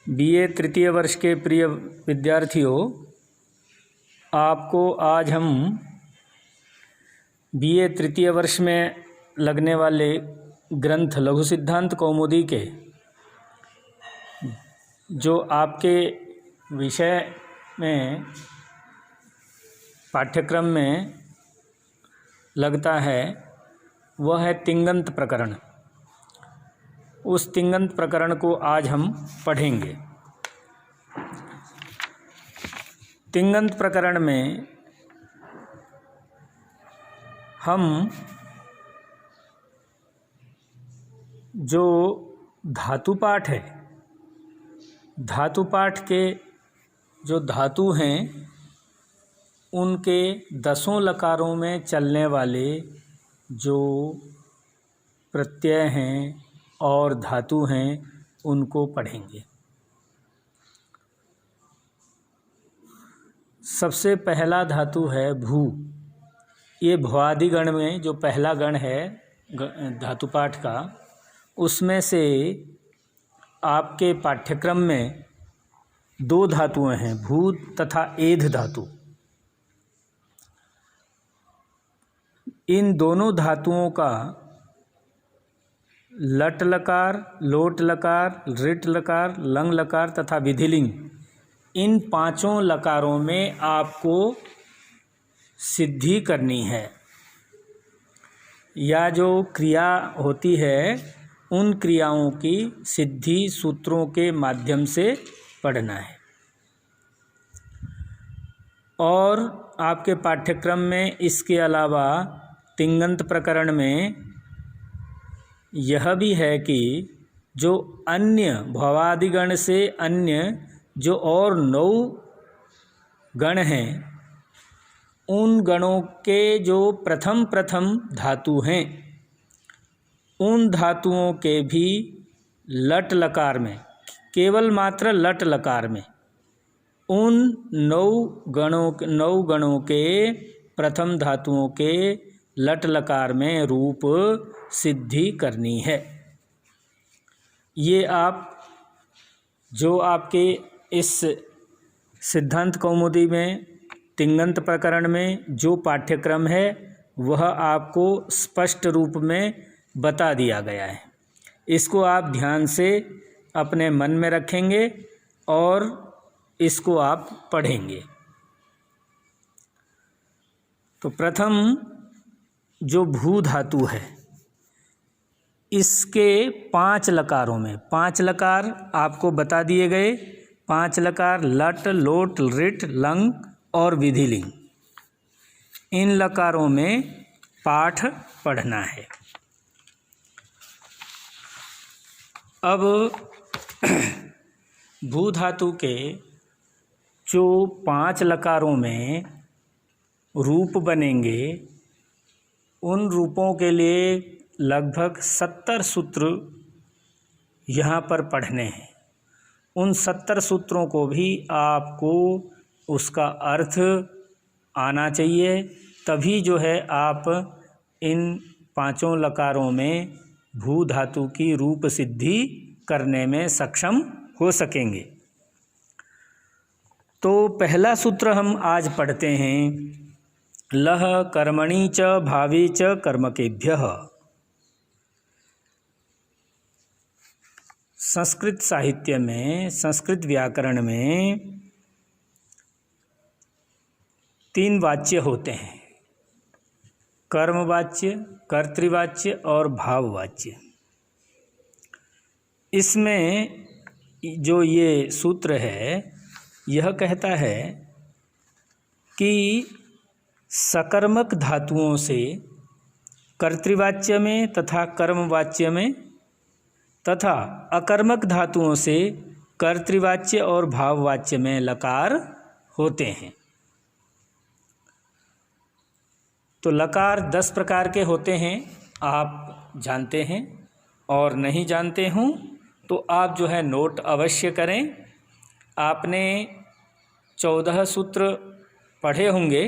BA तृतीय वर्ष के प्रिय विद्यार्थियों, आपको आज हम बीए तृतीय वर्ष में लगने वाले ग्रंथ लघु सिद्धांत कौमुदी के जो आपके विषय में पाठ्यक्रम में लगता है वह है तिङन्त प्रकरण। उस तिङन्त प्रकरण को आज हम पढ़ेंगे। तिङन्त प्रकरण में हम जो धातु पाठ है, धातु पाठ के जो धातु हैं उनके 10 लकारों में चलने वाले जो प्रत्यय हैं और धातु हैं उनको पढ़ेंगे। सबसे पहला धातु है भू। ये भुआदि गण में जो पहला गण है धातु पाठ का, उसमें से आपके पाठ्यक्रम में 2 धातुएं हैं, भू तथा एध धातु। इन दोनों धातुओं का लट लकार, लोट लकार, ऋट लकार, लंग लकार तथा विधिलिंग, इन 5 लकारों में आपको सिद्धि करनी है। या जो क्रिया होती है उन क्रियाओं की सिद्धि सूत्रों के माध्यम से पढ़ना है। और आपके पाठ्यक्रम में इसके अलावा तिङन्त प्रकरण में यह भी है कि जो अन्य भवादि गण से अन्य जो और 9 गण हैं, उन गणों के जो प्रथम धातु हैं, उन धातुओं के भी लट लकार में, केवल मात्र लट लकार में, उन 9 गणों के प्रथम धातुओं के लट लकार में रूप सिद्धि करनी है। ये आप जो आपके इस सिद्धांत कौमुदी में तिङन्त प्रकरण में जो पाठ्यक्रम है वह आपको स्पष्ट रूप में बता दिया गया है। इसको आप ध्यान से अपने मन में रखेंगे और इसको आप पढ़ेंगे। तो प्रथम जो भू धातु है, इसके 5 लकारों में 5 लकार आपको बता दिए गए। 5 लकार लट, लोट, ऋट, लंग और विधिलिंग, इन लकारों में पाठ पढ़ना है। अब भू धातु के जो 5 लकारों में रूप बनेंगे, उन रूपों के लिए लगभग 70 सूत्र यहाँ पर पढ़ने हैं। उन 70 सूत्रों को भी आपको उसका अर्थ आना चाहिए, तभी जो है आप इन 5 लकारों में भू धातु की रूप सिद्धि करने में सक्षम हो सकेंगे। तो पहला सूत्र हम आज पढ़ते हैं, लह कर्मणि च भावे च कर्मकेभ्यः। संस्कृत साहित्य में, संस्कृत व्याकरण में 3 वाच्य होते हैं, कर्मवाच्य, कर्तृवाच्य और भाववाच्य। इसमें जो ये सूत्र है यह कहता है कि सकर्मक धातुओं से कर्तृवाच्य में तथा कर्मवाच्य में तथा अकर्मक धातुओं से कर्तृवाच्य और भाववाच्य में लकार होते हैं। तो लकार 10 प्रकार के होते हैं, आप जानते हैं, और नहीं जानते हों तो आप जो है नोट अवश्य करें। आपने 14 सूत्र पढ़े होंगे,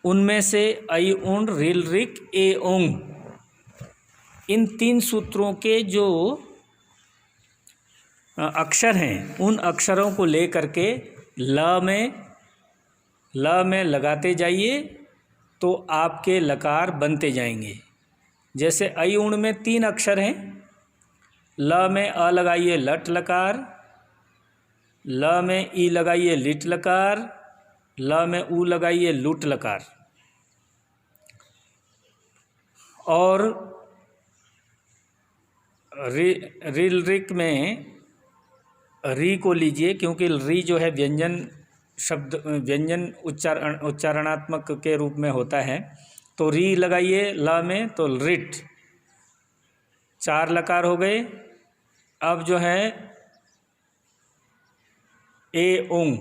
उनमें से ऐ उण ऋल ऋक ए ओंग, इन 3 सूत्रों के जो अक्षर हैं, उन अक्षरों को ले करके ल में लगाते जाइए तो आपके लकार बनते जाएंगे। जैसे ऐ ऊण में 3 अक्षर हैं, ल में अ लगाइए लट लकार, ल में ई लगाइए लिट लकार, ल में ऊ लगाइए लुट लकार। और रिक में री को लीजिए, क्योंकि री जो है व्यंजन शब्द, व्यंजन उच्चारणात्मक के रूप में होता है, तो री लगाइए ल में तो रिट, 4 लकार हो गए। अब जो है ए ओंग,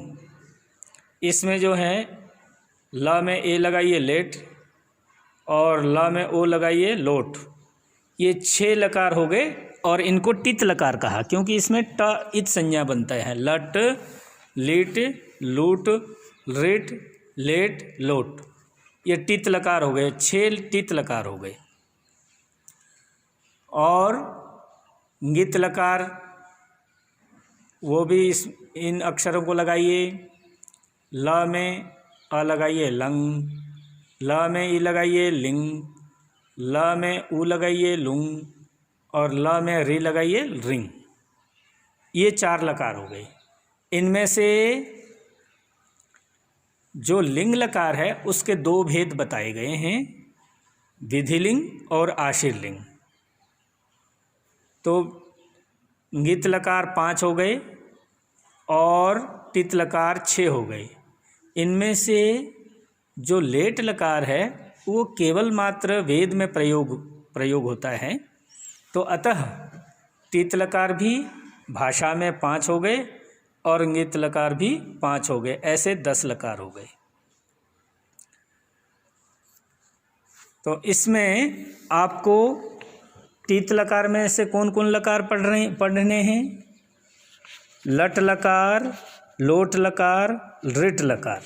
इसमें जो है ल में ए लगाइए लेट और ल में ओ लगाइए लोट, ये 6 लकार हो गए। और इनको टित लकार कहा क्योंकि इसमें ट इत संज्ञा बनता है। लट लिट लूट रिट लेट लोट, ये टित लकार हो गए, 6 टित लकार हो गए। और गित लकार, वो भी इन अक्षरों को लगाइए। ल में अ लगाइए लंग, ल में ई लगाइए लिंग, ल में ऊ लगाइए लुंग और ल में री लगाइए रिंग, ये 4 लकार हो गए। इनमें से जो लिंग लकार है उसके 2 भेद बताए गए हैं, विधिलिंग और आशीर्लिंग। तो गित लकार 5 हो गए और टित लकार 6 हो गए। इनमें से जो लेट लकार है वो केवल मात्र वेद में प्रयोग होता है, तो अतः टित लकार भी भाषा में 5 हो गए और गित लकार भी 5 हो गए, ऐसे 10 लकार हो गए। तो इसमें आपको टित लकार में से कौन कौन लकार पढ़ने हैं? लट लकार, लोट लकार, रिट लकार।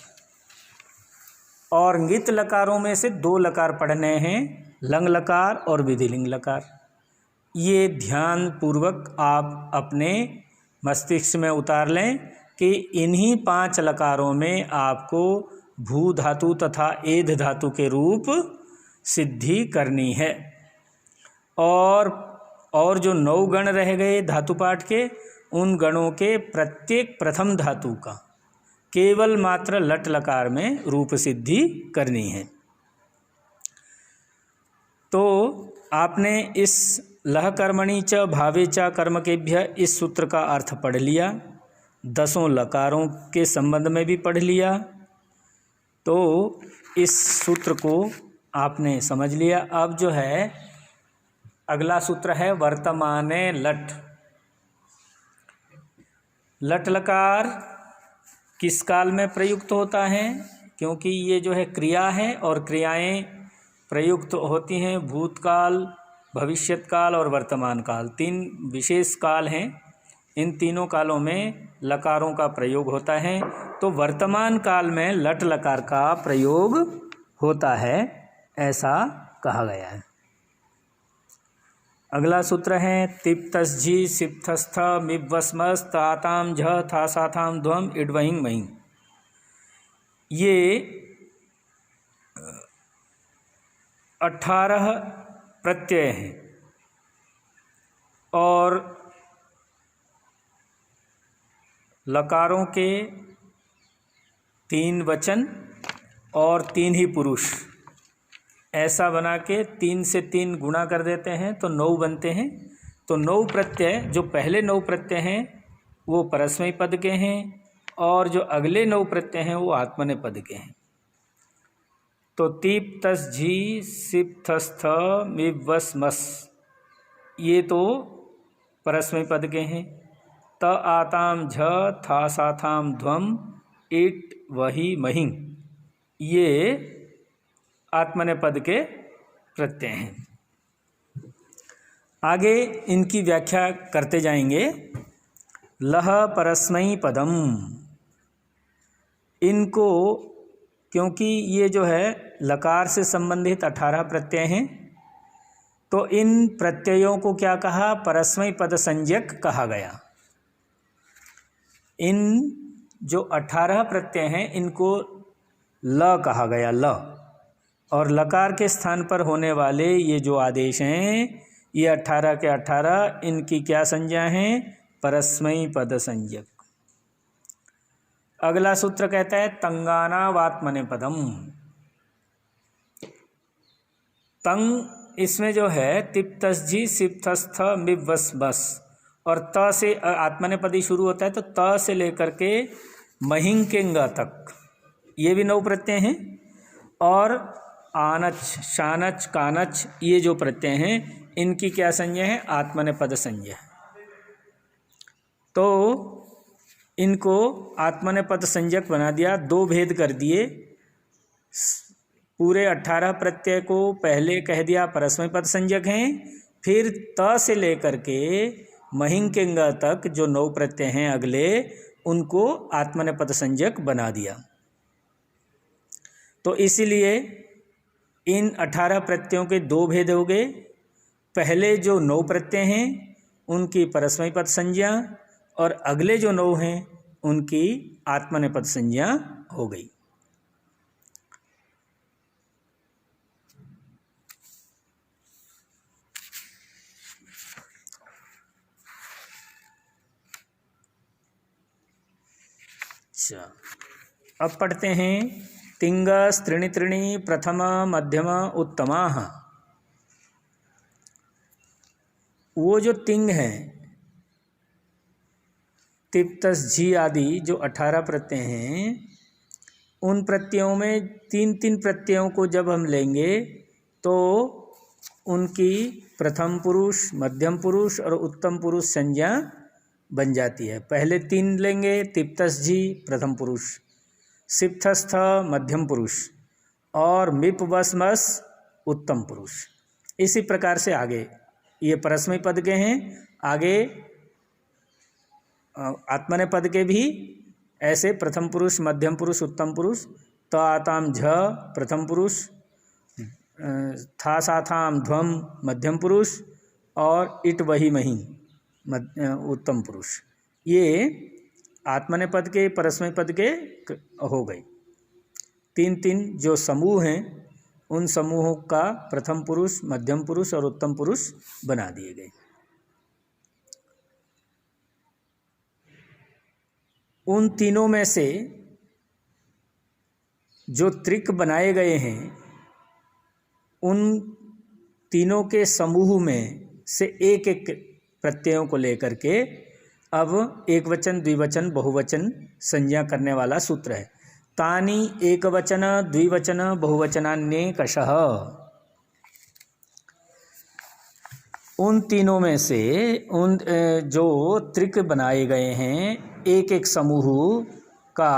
और गित लकारों में से 2 लकार पढ़ने हैं, लंग लकार और विधिलिंग लकार। ये ध्यान पूर्वक आप अपने मस्तिष्क में उतार लें कि इन्हीं 5 लकारों में आपको भू धातु तथा एध धातु के रूप सिद्धि करनी है। और जो 9 गण रह गए धातु पाठ के, उन गणों के प्रत्येक प्रथम धातु का केवल मात्र लट लकार में रूप सिद्धि करनी है। तो आपने इस लह कर्मणि च भावे च कर्मकेभ्य इस सूत्र का अर्थ पढ़ लिया, 10 लकारों के संबंध में भी पढ़ लिया। तो इस सूत्र को आपने समझ लिया। अब जो है अगला सूत्र है वर्तमाने लट। लट लकार किस काल में प्रयुक्त होता है? क्योंकि ये जो है क्रिया है और क्रियाएं प्रयुक्त होती हैं भूतकाल, भविष्यत काल और वर्तमान काल, 3 विशेष काल हैं। इन तीनों कालों में लकारों का प्रयोग होता है। तो वर्तमान काल में लट लकार का प्रयोग होता है, ऐसा कहा गया है। अगला सूत्र है तिप्तस्झी सिप्तस्थ मिवस्मस् ताताम झ थासाथाम ध्वम इडवहिंग महिंग। ये 18 प्रत्यय हैं और लकारों के 3 वचन और 3 ही पुरुष, ऐसा बना के 3 से 3 गुणा कर देते हैं तो 9 बनते हैं। तो 9 प्रत्यय, जो पहले 9 प्रत्यय हैं वो परस्मैपद पद के हैं और जो अगले 9 प्रत्यय हैं वो आत्मनेपद पद के हैं। तो तीप्तस्झी सिप्तस्थ मिवस्मस्, ये तो परस्मैपद पद के हैं। त आताम झ था साथाम ध्वम इट वही महिंग, ये आत्मनेपद पद के प्रत्यय हैं। आगे इनकी व्याख्या करते जाएंगे। लह परस्मै पदम, इनको क्योंकि ये जो है लकार से संबंधित 18 प्रत्यय हैं, तो इन प्रत्ययों को क्या कहा? परस्मै पद संज्ञक कहा गया। इन जो 18 प्रत्यय हैं इनको ल कहा गया, ल। और लकार के स्थान पर होने वाले ये जो आदेश हैं ये 18 के 18 इनकी क्या संज्ञा हैं? परस्मैपद पद संज्ञक। अगला सूत्र कहता है तंगानावात्मनेपदम। तंग इसमें जो है तिप्तस्जी सिप्तस्थ मिवस बस और त से आत्मनेपदी शुरू होता है, तो त से लेकर के महिंग के ग तक ये भी 9 प्रत्यय हैं। और आनच, शानच, कानच ये जो प्रत्यय हैं इनकी क्या संज्ञा है? आत्मनेपद संज्ञा। तो इनको आत्मनेपद संज्ञक बना दिया, 2 भेद कर दिए। पूरे 18 प्रत्यय को पहले कह दिया परस्मैपद संज्ञक हैं, फिर त से लेकर के महिंग के ग तक जो 9 प्रत्यय हैं अगले उनको आत्मनेपद संज्ञक बना दिया। तो इसीलिए इन 18 प्रत्ययों के 2 भेद हो गए। पहले जो 9 प्रत्यय हैं उनकी परस्मैपद संज्ञा और अगले जो 9 हैं उनकी आत्मनेपद संज्ञा हो गई। अच्छा, अब पढ़ते हैं तिंगस् त्रीणि त्रीणि प्रथम मध्यम उत्तमाः। वो जो तिंग हैं तिप्तस झी आदि जो 18 प्रत्यय हैं उन प्रत्ययों में 3 प्रत्ययों को जब हम लेंगे तो उनकी प्रथम पुरुष, मध्यम पुरुष और उत्तम पुरुष संज्ञा बन जाती है। पहले 3 लेंगे, तिप्तस झी प्रथम पुरुष, सिप्तस्थ मध्यम पुरुष और मिप वस मस उत्तम पुरुष। इसी प्रकार से आगे ये परस्मै पद के हैं, आगे आत्मनेपद के भी ऐसे प्रथम पुरुष, मध्यम पुरुष, उत्तम पुरुष। त आताम झ प्रथम पुरुष, था साथाम ध्वम मध्यम पुरुष और इट वही मही उत्तम पुरुष। ये आत्मनेपद के परस्मै पद के हो गए। 3 जो समूह हैं उन समूहों का प्रथम पुरुष, मध्यम पुरुष और उत्तम पुरुष बना दिए गए। उन तीनों में से जो त्रिक बनाए गए हैं उन तीनों के समूह में से एक प्रत्ययों को लेकर के अब एक वचन, द्विवचन, बहुवचन संज्ञा करने वाला सूत्र है। तानि एकवचन द्विवचन बहुवचनान्येकशः। उन तीनों में से उन जो त्रिक बनाए गए हैं एक समूह का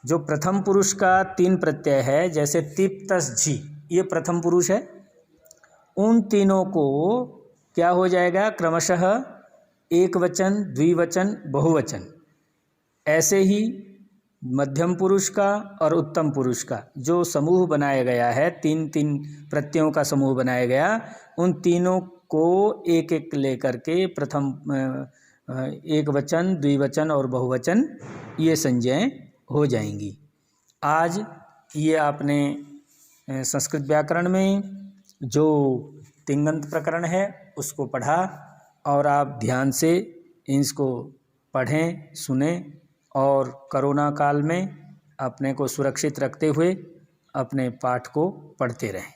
जो प्रथम पुरुष का 3 प्रत्यय है, जैसे तिप्तस झी ये प्रथम पुरुष है, उन तीनों को क्या हो जाएगा? क्रमशः एक वचन, द्विवचन, बहुवचन। ऐसे ही मध्यम पुरुष का और उत्तम पुरुष का जो समूह बनाया गया है, 3 प्रत्ययों का समूह बनाया गया, उन तीनों को एक लेकर के प्रथम एक वचन, द्विवचन और बहुवचन ये संज्ञाएं हो जाएंगी। आज ये आपने संस्कृत व्याकरण में जो तिङन्त प्रकरण है उसको पढ़ा और आप ध्यान से इसको पढ़ें, सुने और कोरोना काल में अपने को सुरक्षित रखते हुए अपने पाठ को पढ़ते रहें।